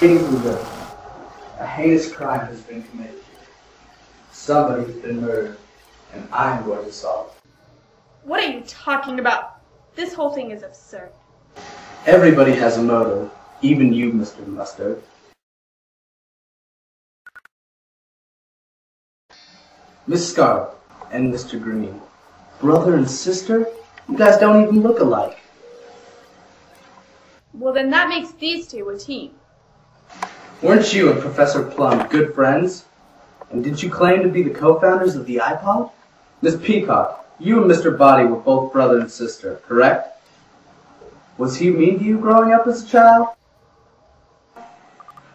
Ladies and gentlemen, a heinous crime has been committed. Somebody has been murdered, and I am going to solve it. What are you talking about? This whole thing is absurd. Everybody has a motive, even you, Mr. Mustard. Miss Scarlet and Mr. Green, brother and sister? You guys don't even look alike. Well, then that makes these two a team. Weren't you and Professor Plum good friends? And did you claim to be the co-founders of the iPod? Miss Peacock, you and Mr. Body were both brother and sister, correct? Was he mean to you growing up as a child?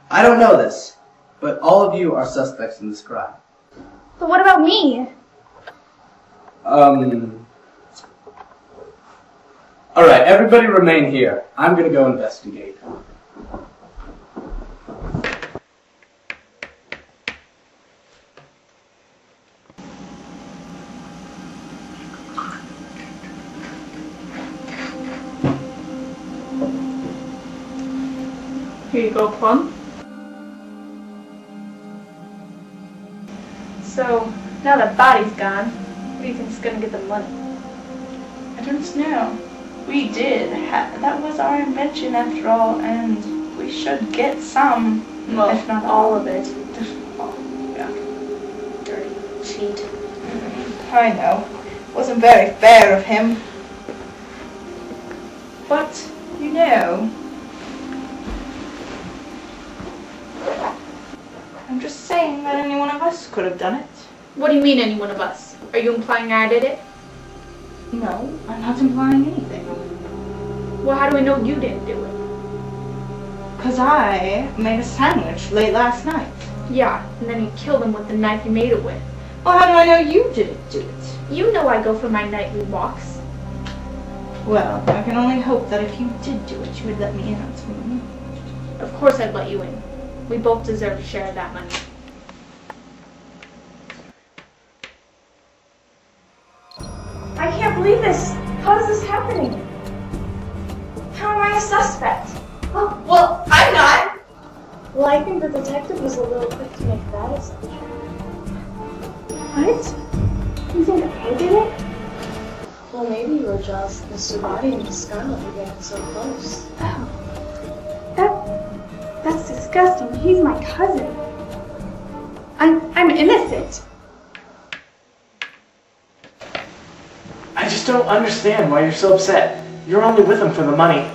I don't know this, but all of you are suspects in this crime. But what about me? Alright, everybody remain here. I'm gonna go investigate. Here you go, Plum. So, now that Body's gone, what do you think's gonna get the money? I don't know. We did. That was our invention after all, and we should get some, Well, if not all of it. Yeah. Dirty cheat. I know. Wasn't very fair of him. But, you know, I'm just saying that any one of us could have done it. What do you mean, any one of us? Are you implying I did it? No, I'm not implying anything. Well, how do we know you didn't do it? 'Cause I made a sandwich late last night. Yeah, and then you killed him with the knife you made it with. Well, how do I know you didn't do it? You know I go for my nightly walks. Well, I can only hope that if you did do it, you would let me in on something. Of course I'd let you in. We both deserve a share of that money. I can't believe this. How is this happening? How am I a suspect? Oh, well, I'm not. Well, I think the detective was a little quick to make that assumption. What? You think I did it? Well, maybe you were jealous that Mr. Body and Miss Scarlet were getting so close. Oh. That's disgusting. He's my cousin. I'm innocent. I just don't understand why you're so upset. You're only with him for the money.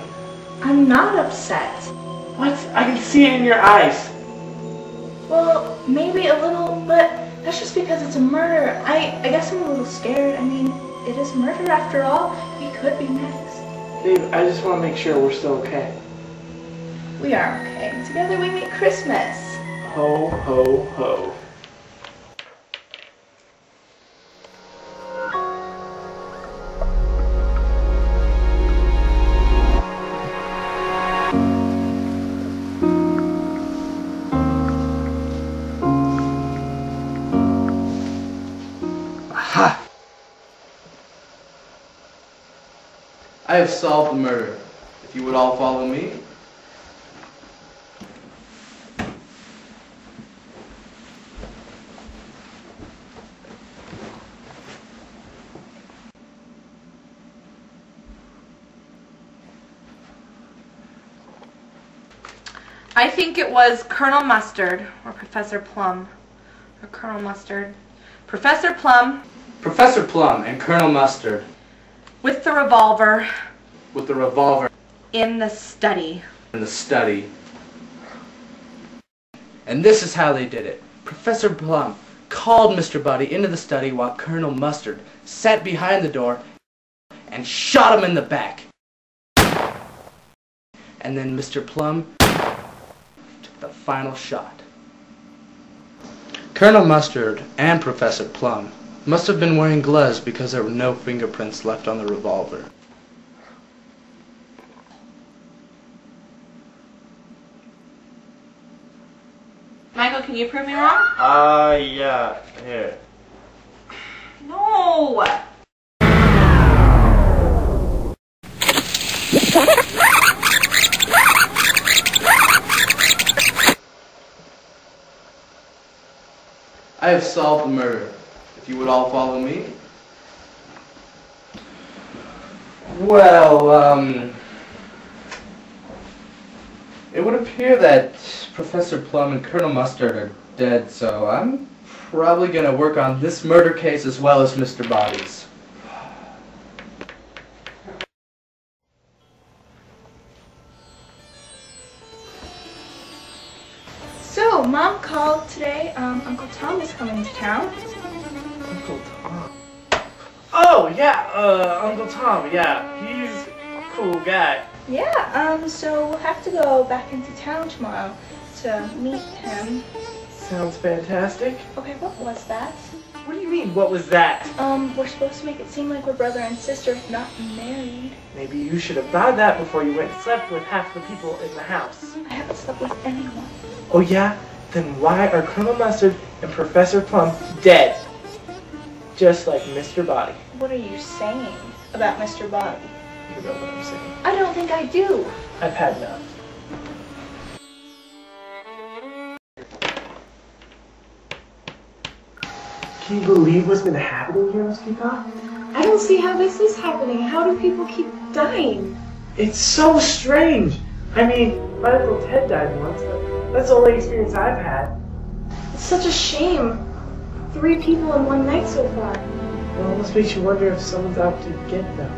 I'm not upset. What? I can see it in your eyes. Well, maybe a little, but that's just because it's a murder. I guess I'm a little scared. I mean, it is murder after all. He could be next. Dave, I just want to make sure we're still okay. We are okay. Together we make Christmas. Ho, ho, ho. Aha! I have solved the murder. If you would all follow me. I think it was Colonel Mustard or Professor Plum or Colonel Mustard. Professor Plum Professor Plum and Colonel Mustard with the revolver with the revolver in the study. in the study. And this is how they did it. Professor Plum called Mr. Buddy into the study while Colonel Mustard sat behind the door and shot him in the back. And then Mr. Plum took the final shot. Colonel Mustard and Professor Plum must have been wearing gloves because there were no fingerprints left on the revolver. Michael, can you prove me wrong? Yeah. Here. No! I have solved the murder. If you would all follow me. Well, it would appear that Professor Plum and Colonel Mustard are dead, so I'm probably going to work on this murder case as well as Mr. Body's. So, Mom called today. Uncle Tom is coming to town. Uncle Tom. Oh, yeah, Uncle Tom, yeah. He's a cool guy. Yeah, so we'll have to go back into town tomorrow to meet him. Sounds fantastic. Okay, what was that? What do you mean, what was that? We're supposed to make it seem like we're brother and sister, not married. Maybe you should have thought that before you went and slept with half the people in the house. I haven't slept with anyone. Oh yeah? Then why are Colonel Mustard and Professor Plum dead? Just like Mr. Body. What are you saying about Mr. Body? You know what I'm saying. I don't think I do. I've had enough. Can you believe what's been happening here, Miss Peacock? I don't see how this is happening. How do people keep dying? It's so strange. I mean, my Uncle Ted died once, but that's the only experience I've had. It's such a shame. 3 people in one night so far. It almost makes you wonder if someone's out to get them.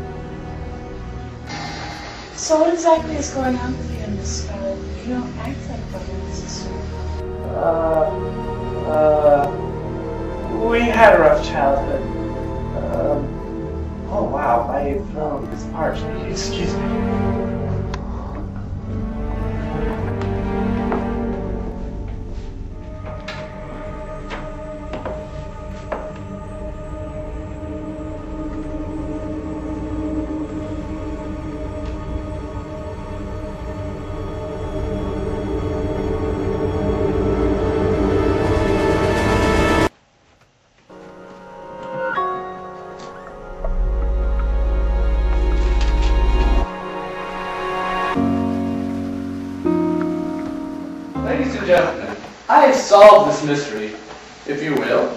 So what exactly is going on with you and Miss Scarlet? You don't act like brother and sister. We had a rough childhood. Oh wow, my throat is parched. Excuse me. Ladies and gentlemen, I have solved this mystery, if you will.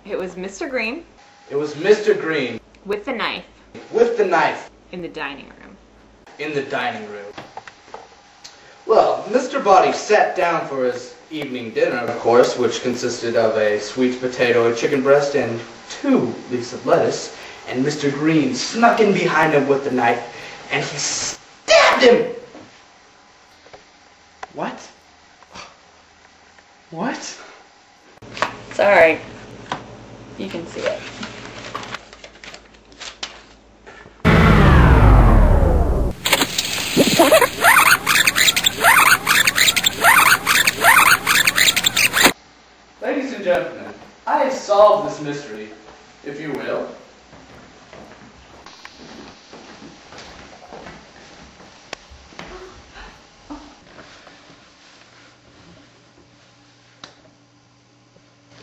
It was Mr. Green It was Mr. Green with the knife with the knife in the dining room. in the dining room. Well, Mr. Body sat down for his evening dinner, of course, which consisted of a sweet potato, a chicken breast, and 2 leaves of lettuce. And Mr. Green snuck in behind him with the knife, and he stabbed him! What? What? Sorry. You can see it. Ladies and gentlemen, I have solved this mystery, if you will.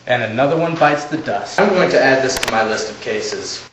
And another one bites the dust. I'm going to add this to my list of cases.